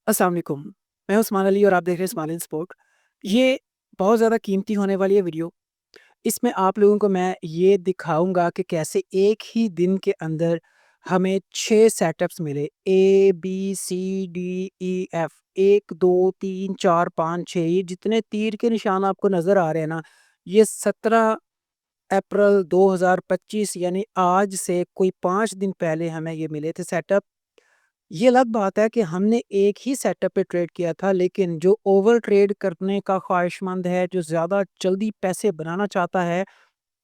अस्सलाम वालेकुम। मैं उस्मान अली और आप देख रहे हैं स्माइल इन स्पोर्ट। ये बहुत ज़्यादा कीमती होने वाली है वीडियो। इसमें आप लोगों को मैं ये दिखाऊँगा कि कैसे एक ही दिन के अंदर हमें 6 सेटअप्स मिले ए, बी, सी, डी, ई, एफ 1, 2, 3, 4, 5, 6 ये जितने तीर के निशान आपको नज़र आ रहे हैं ना, ये 17 अप्रैल 2025 यानी आज से कोई 5 दिन पहले हमें ये मिले थे सेटअप। ये अलग बात है कि हमने एक ही सेटअप पे ट्रेड किया था, लेकिन जो ओवर ट्रेड करने का ख्वाहिशमंद है, जो ज़्यादा जल्दी पैसे बनाना चाहता है,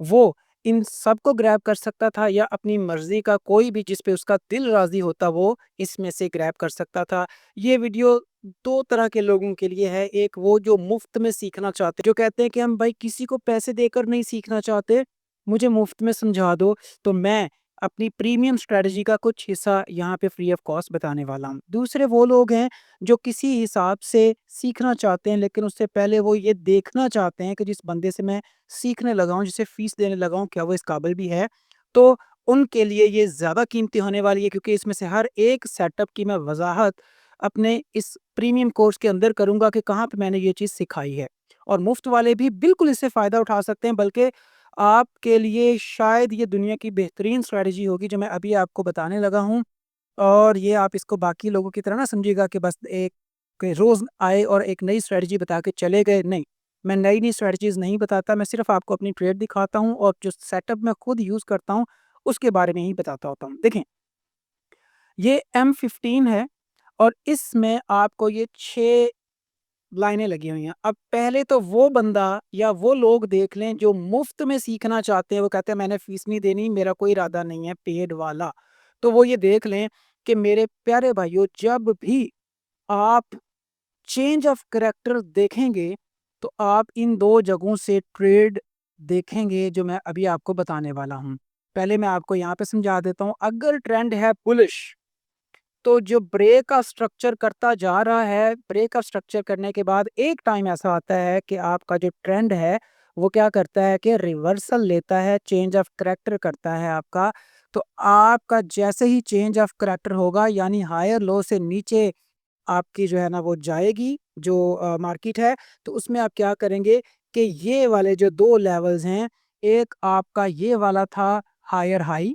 वो इन सबको ग्रैब कर सकता था या अपनी मर्ज़ी का कोई भी जिस पे उसका दिल राज़ी होता, वो इसमें से ग्रैब कर सकता था। ये वीडियो 2 तरह के लोगों के लिए है, एक वो जो मुफ़्त में सीखना चाहते हैं, जो कहते हैं कि हम भाई किसी को पैसे देकर नहीं सीखना चाहते, मुझे मुफ़्त में समझा दो, तो मैं अपनी प्रीमियम स्ट्रैटेजी का कुछ हिस्सा यहाँ पे फ्री ऑफ कॉस्ट बताने वाला हूँ। दूसरे वो लोग हैं जो किसी हिसाब से सीखना चाहते हैं, लेकिन उससे पहले वो ये देखना चाहते हैं कि जिस बंदे से मैं सीखने लगा हूँ, जिसे फ़ीस देने लगा हूँ, क्या वो इस काबिल भी है? तो उनके लिए ये ज़्यादा कीमती होने वाली है, क्योंकि इसमें से हर एक सेटअप की मैं वज़ाहत अपने इस प्रीमियम कोर्स के अंदर करूँगा कि कहाँ पे मैंने ये चीज़ सिखाई है। और मुफ़्त वाले भी बिल्कुल इससे फ़ायदा उठा सकते हैं, बल्कि आपके लिए शायद ये दुनिया की बेहतरीन स्ट्रैटेजी होगी जो मैं अभी आपको बताने लगा हूँ। और ये आप इसको बाकी लोगों की तरह ना समझिएगा कि बस एक कि रोज़ आए और एक नई स्ट्रैटेजी बता के चले गए, नहीं। मैं नई-नई स्ट्रैटेजीज़ नहीं बताता, मैं सिर्फ़ आपको अपनी ट्रेड दिखाता हूँ और जो सेटअप मैं खुद यूज़ करता हूँ, उसके बारे में ही बताता होता हूँ। देखें, ये M15 है और इसमें आपको ये 6 लाइनें लगी हुई हैं। अब पहले तो वो बंदा या वो लोग देख लें जो मुफ़्त में सीखना चाहते हैं, वो कहते हैं मैंने फ़ीस नहीं देनी, मेरा कोई इरादा नहीं है पेड वाला। तो वो ये देख लें कि मेरे प्यारे भाइयों, जब भी आप चेंज ऑफ करैक्टर देखेंगे, तो आप इन 2 जगहों से ट्रेड देखेंगे जो मैं अभी आपको बताने वाला हूँ। पहले मैं आपको यहाँ पे समझा देता हूँ, अगर ट्रेंड है बुलिश, तो जो ब्रेक का स्ट्रक्चर करता जा रहा है, ब्रेक का स्ट्रक्चर करने के बाद एक टाइम ऐसा आता है कि आपका जो ट्रेंड है, वो क्या करता है कि रिवर्सल लेता है, चेंज ऑफ करैक्टर करता है आपका। तो आपका जैसे ही चेंज ऑफ करैक्टर होगा, यानी हायर लो से नीचे आपकी जो है ना वो जाएगी जो मार्केट है, तो उसमें आप क्या करेंगे कि ये वाले जो 2 लेवल्स हैं, एक आपका ये वाला था हायर हाई,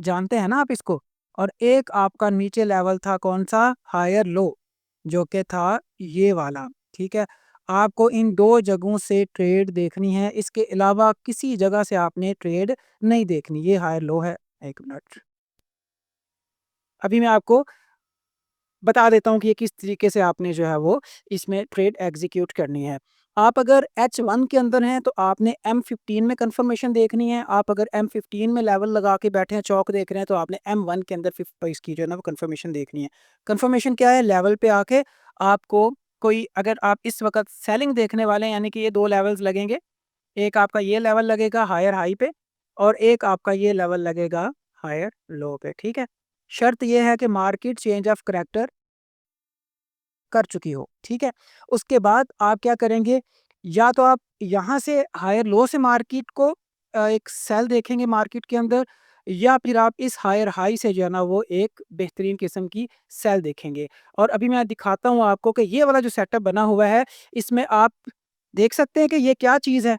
जानते हैं ना आप इसको? और एक आपका नीचे लेवल था कौन-सा? हायर लो, जो कि था ये वाला, ठीक है? आपको इन 2 जगहों से ट्रेड देखनी है, इसके अलावा किसी जगह से आपने ट्रेड नहीं देखनी। ये हायर लो है, 1 मिनट। अभी मैं आपको बता देता हूँ कि ये किस तरीके से आपने जो है वो इसमें ट्रेड एग्ज़ीक्यूट करनी है। आप अगर H1 के अंदर हैं, तो आपने M15 में कन्फर्मेशन देखनी है। आप अगर M15 में लेवल लगा के बैठे हैं, चौक देख रहे हैं, तो आपने M1 के अंदर इसकी जो है ना वो कन्फर्मेशन देखनी है। कन्फर्मेशन क्या है? लेवल पे आके आपको कोई, अगर आप इस वक़्त सेलिंग देखने वाले हैं, यानी कि ये 2 लेवल्स लगेंगे। एक आपका ये लेवल लगेगा हायर हाई पे और एक आपका ये लेवल लगेगा हायर लो पे, ठीक है? शर्त ये है कि मार्केट चेंज ऑफ करैक्टर कर चुकी हो, ठीक है? उसके बाद आप क्या करेंगे, या तो आप यहाँ से हायर लो से मार्केट को एक सेल देखेंगे मार्केट के अंदर, या फिर आप इस हायर हाई से जो है ना वो एक बेहतरीन किस्म की सेल देखेंगे। और अभी मैं दिखाता हूँ आपको कि ये वाला जो सेटअप बना हुआ है, इसमें आप देख सकते हैं कि ये क्या चीज़ है?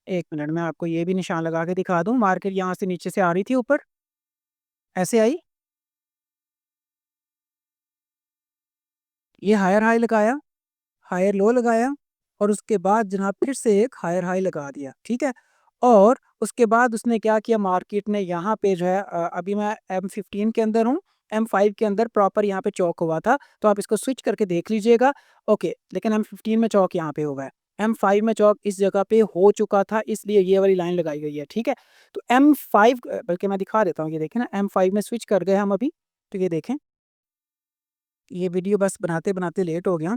1 मिनट में आपको ये भी निशान लगा के दिखा दूँ, मार्केट यहाँ से नीचे से आ रही थी ऊपर, ऐसे आई, ये हायर हाई लगाया, हायर लो लगाया और उसके बाद जनाब फिर से एक हायर हाई लगा दिया, ठीक है? और उसके बाद उसने क्या किया, मार्केट ने यहाँ पे जो है अभी मैं M15 के अंदर हूँ, M5 के अंदर प्रॉपर यहाँ पे चौक हुआ था, तो आप इसको स्विच करके देख लीजिएगा। ओके, लेकिन M15 में चौक यहाँ पे हुआ है। M5 में चौक इस जगह पे हो चुका था, इसलिए ये वाली लाइन लगाई गई है, ठीक है? तो M5 बल्कि मैं दिखा देता हूँ, ये देखें ना, M5 में स्विच कर गए हम अभी, तो ये देखें, ये वीडियो बस बनाते-बनाते लेट हो गया।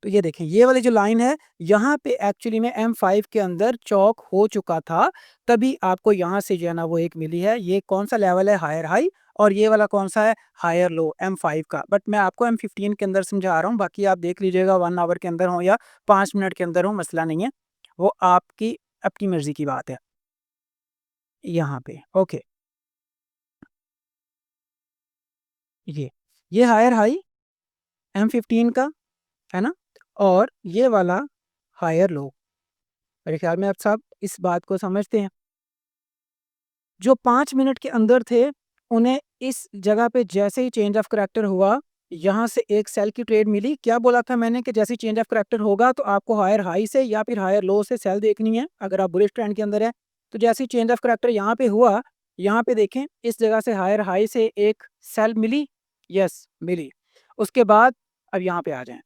तो ये देखें, ये वाली जो लाइन है, यहाँ पे एक्चुअली में M5 के अंदर चौक हो चुका था, तभी आपको यहाँ से जो है ना वो एक मिली है। ये कौन-सा लेवल है? Higher high. और ये वाला कौन-सा है? हायर लो, M5 का। बट मैं आपको M15 के अंदर समझा रहा हूँ, बाकी आप देख लीजिएगा 1 आवर के अंदर हो या 5 मिनट के अंदर हो, मसला नहीं है। वो आपकी अपनी मर्ज़ी की बात है। यहाँ पे, ओके, ये। ये हायर हाई M15 का, है ना? और ये वाला हायर लो। मेरे ख्याल में आप सब इस बात को समझते हैं। जो 5 मिनट के अंदर थे, उन्हें इस जगह पे जैसे ही चेंज ऑफ करैक्टर हुआ, यहाँ से एक सेल की ट्रेड मिली। क्या बोला था मैंने कि जैसे ही चेंज ऑफ करैक्टर होगा तो आपको हायर हाई से या फिर हायर लो से सेल देखनी है, अगर आप बुलिश ट्रेंड के अंदर है। तो जैसे ही चेंज ऑफ करैक्टर यहाँ पे हुआ, यहाँ पे देखें इस जगह से हायर हाई से एक सेल मिली, यस मिली। उसके बाद अब यहाँ पे आ जाएँ,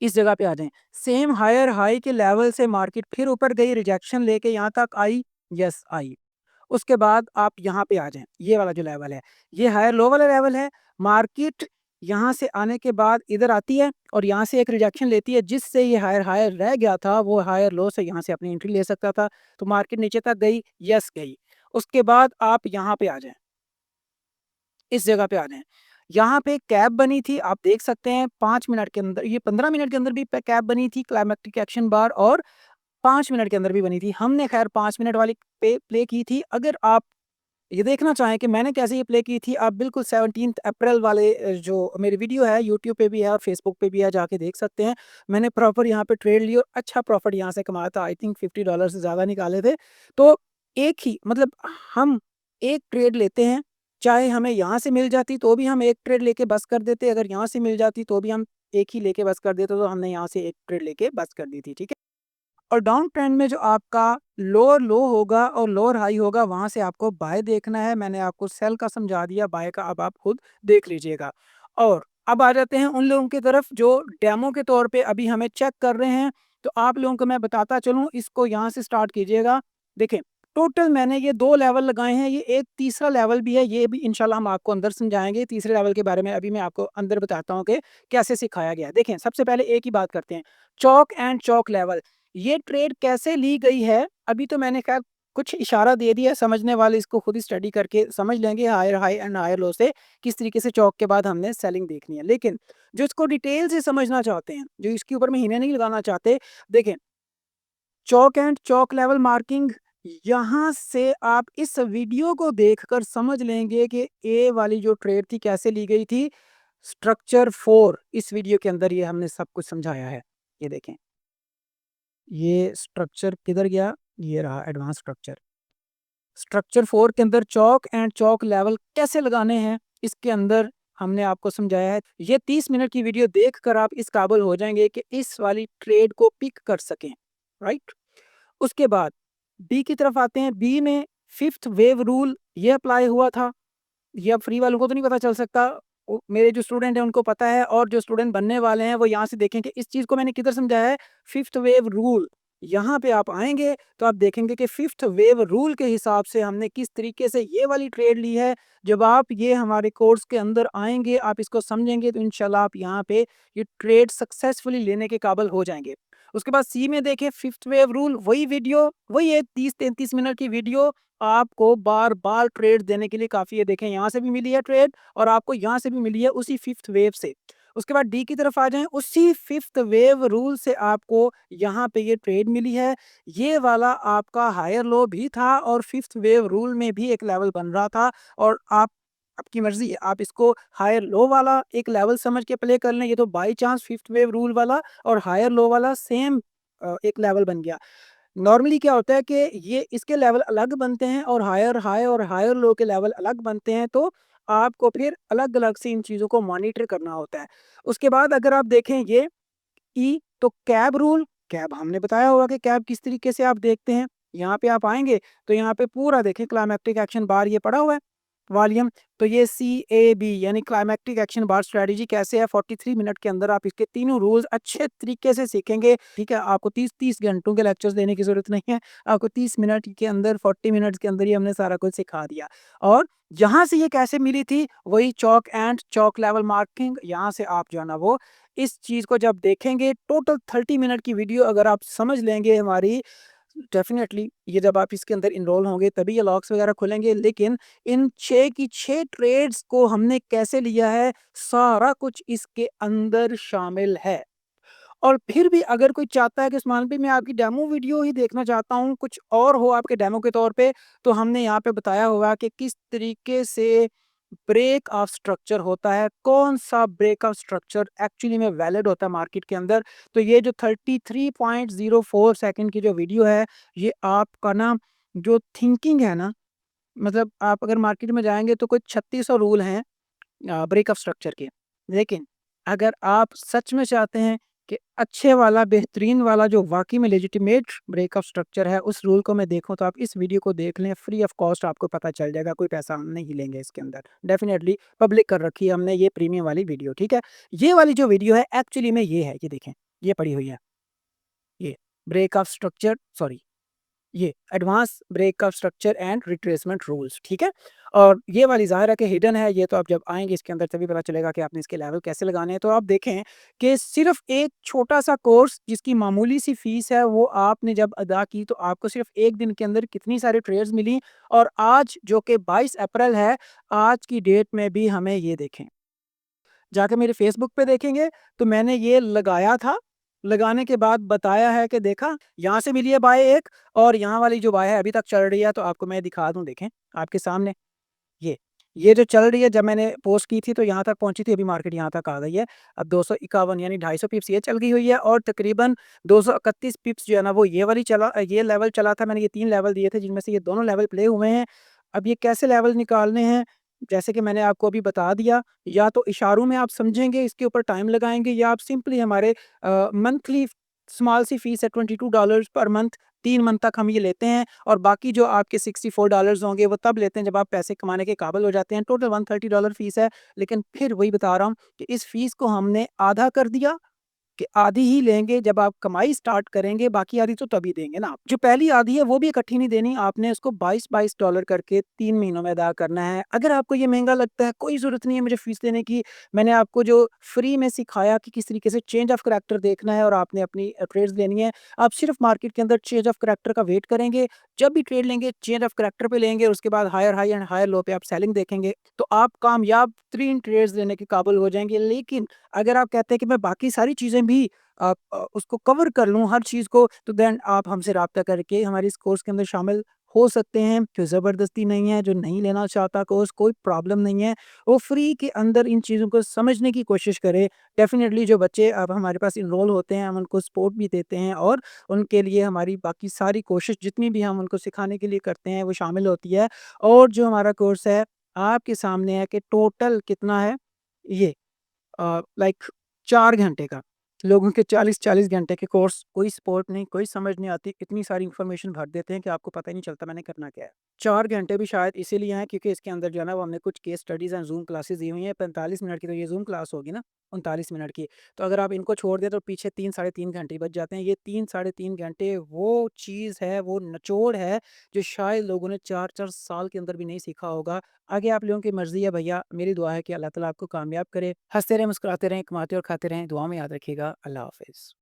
इस जगह पे आ जाएँ। सेम हायर हाई के लेवल से मार्केट फिर ऊपर गई, रिजेक्शन लेके यहाँ तक आई, यस आई। उसके बाद आप यहाँ पे आ जाएँ, ये वाला जो लेवल है, ये हायर लो वाला लेवल है। मार्केट यहाँ से आने के बाद इधर आती है और यहाँ से एक रिजेक्शन लेती है, जिससे ये हायर हायर रह गया था, वो हायर लो से यहाँ से अपनी एंट्री ले सकता था। तो मार्केट नीचे तक गई, यस गई। उसके बाद आप यहाँ पे आ जाएँ, इस जगह पे आ जाएँ। यहाँ पे कैप बनी थी, आप देख सकते हैं 5 मिनट के अंदर, ये 15 मिनट के अंदर भी प कैप बनी थी, क्लाइमैक्टिक एक्शन बार, और 5 मिनट के अंदर भी बनी थी। हमने ख़ैर 5 मिनट वाली पे प्ले की थी। अगर आप ये देखना चाहें कि मैंने कैसे ये प्ले की थी, आप बिल्कुल 17th अप्रैल वाले जो मेरी वीडियो है यूट्यूब पे भी है और फेसबुक पे भी है, जाके देख सकते हैं। मैंने प्रॉपर यहाँ पे ट्रेड ली और अच्छा प्रॉफ़िट यहाँ से कमाया था, आई थिंक $50 से ज़्यादा निकाले थे। तो एक ही मतलब हम एक ट्रेड लेते हैं, चाहे हमें यहाँ से मिल जाती तो भी हम एक ट्रेड लेके बस कर देते, अगर यहाँ से मिल जाती तो भी हम एक ही लेके बस कर देते, तो हमने यहाँ से एक ट्रेड लेके बस कर दी थी, ठीक है? और डाउन ट्रेंड में जो आपका लोअर लो होगा और लोअर हाई होगा, वहाँ से आपको बाय देखना है। मैंने आपको सेल का समझा दिया, बाय का अब आप खुद देख लीजिएगा। और अब आ जाते हैं उन लोगों की तरफ जो डेमो के तौर पे अभी हमें चेक कर रहे हैं। तो आप लोगों को मैं बताता चलूँ, इसको यहाँ से स्टार्ट कीजिएगा। देखें, टोटल मैंने ये 2 लेवल लगाए हैं, ये एक तीसरा लेवल भी है, ये भी इंशाल्लाह हम आपको अंदर समझाएँगे। तीसरे लेवल के बारे में अभी मैं आपको अंदर बताता हूँ कि कैसे सिखाया गया है। देखें, सबसे पहले एक ही बात करते हैं, चॉक एंड चॉक लेवल। ये ट्रेड कैसे ली गई है, अभी तो मैंने खैर कुछ इशारा दे दिया है, समझने वाले इसको खुद ही स्टडी करके समझ लेंगे higher high and higher low से किस तरीके से चौक के बाद हमने सेलिंग देखनी है। लेकिन जो इसको डिटेल से समझना चाहते हैं, जो इसके ऊपर महीने नहीं लगाना चाहते, देखें chalk and Chowk level marking, यहाँ से आप इस वीडियो को देखकर समझ लेंगे कि ए वाली जो ट्रेड थी कैसे ली गई थी। स्ट्रक्चर 4 इस वीडियो के अंदर ये हमने सब कुछ समझाया है। ये देखें, ये स्ट्रक्चर किधर गया? ये रहा एडवांस स्ट्रक्चर। स्ट्रक्चर 4 के अंदर चॉक एंड चॉक लेवल कैसे लगाने हैं, इसके अंदर हमने आपको समझाया है। ये 30 मिनट की वीडियो देखकर आप इस काबिल हो जाएँगे कि इस वाली ट्रेड को पिक कर सकें, राइट? उसके बाद बी की तरफ आते हैं। बी में 5th वेव रूल ये अप्लाई हुआ था। ये अब फ्री वालों को तो नहीं पता चल सकता। मेरे जो स्टूडेंट हैं उनको पता है, और जो स्टूडेंट बनने वाले हैं वो यहाँ से देखें कि इस चीज़ को मैंने किधर समझाया है, 5th वेव रूल। यहाँ पे आप आएँगे तो आप देखेंगे कि 5th वेव रूल के हिसाब से हमने किस तरीके से ये वाली ट्रेड ली है। जब आप ये हमारे कोर्स के अंदर आएँगे, आप इसको समझेंगे, तो इंशाल्लाह आप यहाँ पे ये ट्रेड सक्सेसफुली लेने के काबिल हो जाएँगे। उसके बाद सी में देखें 5th वेव रूल, वही वीडियो, वही है 30-33 मिनट की वीडियो, आपको बार-बार ट्रेड देने के लिए काफ़ी है। देखें, यहाँ से भी मिली है ट्रेड और आपको यहाँ से भी मिली है उसी 5th वेव से। उसके बाद डी की तरफ आ जाएँ, उसी 5th वेव रूल से आपको यहाँ पे ये ट्रेड मिली है। ये वाला आपका हायर लो भी था और 5th वेव रूल में भी एक लेवल बन रहा था, और आप आपकी मर्ज़ी है, आप इसको हायर लो वाला एक लेवल समझ के प्ले कर लें। ये तो by chance 5th wave rule वाला और हायर लो वाला सेम एक लेवल बन गया। नॉर्मली क्या होता है कि ये इसके लेवल अलग बनते हैं और हायर हाई और हायर लो के लेवल अलग बनते हैं, तो आपको फिर अलग-अलग से इन चीज़ों को मॉनिटर करना होता है। उसके बाद अगर आप देखें ये ई, तो कैब रूल, कैब हमने बताया होगा कि कैब किस तरीके से आप देखते हैं। यहाँ पे आप आएँगे तो यहाँ पे पूरा देखें क्लाइमैक्टिक एक्शन बार ये पड़ा हुआ है, वॉल्यूम। तो ये CAB यानी क्लाइमैक्टिक एक्शन बार स्ट्रैटेजी कैसे है, 43 मिनट के अंदर आप इसके तीनों रूल्स अच्छे तरीके से सीखेंगे, ठीक है? आपको 30-30 घंटों के लेक्चर्स देने की ज़रूरत नहीं है। आपको 30 मिनट के अंदर, 40 मिनट्स के अंदर ही हमने सारा कुछ सिखा दिया। और यहाँ से ये कैसे मिली थी, वही chalk and chalk level marking, यहाँ से आप जो है ना वो इस चीज़ को जब देखेंगे, टोटल 30 मिनट की वीडियो अगर आप समझ लेंगे हमारी, डेफ़िनेटली ये जब आप इसके अंदर एनरोल होंगे तभी ये लॉक्स वगैरह खुलेंगे। लेकिन इन 6 की 6 ट्रेड्स को हमने कैसे लिया है, सारा कुछ इसके अंदर शामिल है। और फिर भी अगर कोई चाहता है कि उस्मान भाई मैं आपकी डेमो वीडियो ही देखना चाहता हूँ, कुछ और हो आपके डेमो के तौर पे, तो हमने यहाँ पे बताया हुआ है कि किस तरीके से ब्रेक ऑफ स्ट्रक्चर होता है, कौन-सा ब्रेक ऑफ स्ट्रक्चर एक्चुअली में वैलिड होता है मार्केट के अंदर। तो ये जो 33.04 सेकंड की जो वीडियो है, ये आपका ना जो थिंकिंग है ना, मतलब आप अगर मार्केट में जाएँगे तो कोई 3600 रूल हैं ब्रेक ऑफ स्ट्रक्चर के। लेकिन अगर आप सच में चाहते हैं कि अच्छे वाला, बेहतरीन वाला जो वाक़ई में लेजिटिमेट ब्रेक ऑफ स्ट्रक्चर है, उस रूल को मैं देखूँ, तो आप इस वीडियो को देख लें, फ्री ऑफ कॉस्ट आपको पता चल जाएगा, कोई पैसा हम नहीं लेंगे इसके अंदर। डेफ़िनिटली पब्लिक कर रखी है हमने ये प्रीमियम वाली वीडियो, ठीक है? ये वाली जो वीडियो है एक्चुअली में ये है, ये देखें, ये पड़ी हुई है, ये ब्रेक ऑफ स्ट्रक्चर सॉरी ये advance break of structure and retracement rules, ठीक है? और ये वाली ज़ाहिर है कि हिडन है, ये तो आप जब आएँगे इसके अंदर तभी पता चलेगा कि आपने इसके लेवल कैसे लगाने हैं। तो आप देखें कि सिर्फ़ एक छोटा-सा कोर्स जिसकी मामूली सी फ़ीस है, वो आपने जब अदा की तो आपको सिर्फ़ 1 दिन के अंदर कितनी सारी ट्रेड्स मिली। और आज जो कि 22 अप्रैल है, आज की डेट में भी हमें ये देखें, जाके मेरे फ़ेसबुक पे देखेंगे तो मैंने ये लगाया था, लगाने के बाद बताया है कि देखा यहाँ से मिली है बाय 1 और यहाँ वाली जो बाय है अभी तक चल रही है, तो आपको मैं दिखा दूँ, देखें आपके सामने ये। ये जो चल रही है, जब मैंने पोस्ट की थी तो यहाँ तक पहुँची थी, अभी मार्केट यहाँ तक आ गई है। अब 251 यानी 250 पिप्स ये चल गई हुई है और तकरीबन 231 पिप्स जो है ना वो ये वाली ये लेवल चला था। मैंने ये 3 लेवल दिए थे जिनमें से ये दोनों लेवल प्ले हुए हैं। अब ये कैसे लेवल निकालने हैं, जैसे कि मैंने आपको अभी बता दिया, या तो इशारों में आप समझेंगे, इसके ऊपर टाइम लगाएँगे, या आप सिंपली हमारे मंथली स्मॉल सी फीस है $22 पर मंथ, 3 मंथ तक हम ये लेते हैं और बाकी जो आपके $64 होंगे वो तब लेते हैं जब आप पैसे कमाने के काबिल हो जाते हैं। टोटल $130 फीस है, लेकिन फिर वही बता रहा हूँ कि इस फीस को हमने आधा कर दिया कि आधी ही लेंगे जब आप कमाई स्टार्ट करेंगे, बाकी आधी तो तभी देंगे ना आप। जो पहली आधी है वो भी इकट्ठी नहीं देनी, आपने इसको $22-22 करके 3 महीनों में अदा करना है। अगर आपको ये महँगा लगता है, कोई ज़रूरत नहीं है मुझे फ़ीस देने की। मैंने आपको जो फ्री में सिखाया कि किस तरीके से चेंज ऑफ करैक्टर देखना है और आपने अपनी ट्रेड्स लेनी है। आप सिर्फ़ मार्केट के अंदर चेंज ऑफ करैक्टर का वेट करेंगे, जब भी ट्रेड लेंगे चेंज ऑफ करैक्टर पे लेंगे और उसके बाद higher high and higher low पे आप सेलिंग देखेंगे, तो आप कामयाब 3 ट्रेड्स लेने के काबिल हो जाएँगे। लेकिन अगर आप कहते हैं कि मैं बाकी सारी चीज़ें भी उसको कवर कर लूँ हर चीज़ को, तो देन आप हमसे राब्ता करके हमारे इस कोर्स के अंदर शामिल हो सकते हैं। कोई ज़बरदस्ती नहीं है, जो नहीं लेना चाहता कोर्स कोई प्रॉब्लम नहीं है। वो फ्री के अंदर इन चीज़ों को समझने की कोशिश करे। डेफ़िनिटली जो बच्चे अब हमारे पास एनरोल होते हैं, हम उनको सपोर्ट भी देते हैं और उनके लिए हमारी बाकी सारी कोशिश जितनी भी हम उनको सिखाने के लिए करते हैं, वो शामिल होती है। और जो हमारा कोर्स है, आपके सामने है कि टोटल कितना है, ये लाइक 4 घंटे का, लोगों के 40-40 घंटे के कोर्स, कोई सपोर्ट नहीं, कोई समझ नहीं आती, इतनी सारी इन्फॉर्मेशन भर देते हैं कि आपको पता ही नहीं चलता मैंने करना क्या है। 4 घंटे भी शायद इसीलिए हैं क्योंकि इसके अंदर जो है ना वो हमने कुछ case studies and Zoom classes दी हुई हैं। 45 मिनट की तो ये ज़ूम क्लास होगी ना, 39 मिनट की। तो अगर आप इनको छोड़ दें तो पीछे 3 साढ़े 3 घंटे बच जाते हैं। ये 3 साढ़े 3 घंटे वो चीज़ है, वो निचोड़ है जो शायद लोगों ने 4-4 साल के अंदर भी नहीं सीखा होगा। आगे आप लोगों की मर्ज़ी है भैया, मेरी दुआ है कि अल्लाह ताला आपको कामयाब करे। हँसते रहें, मुस्कुराते रहें, कमाते और खाते रहें। दुआ में याद रखिएगा। अल्लाह हाफ़िज़।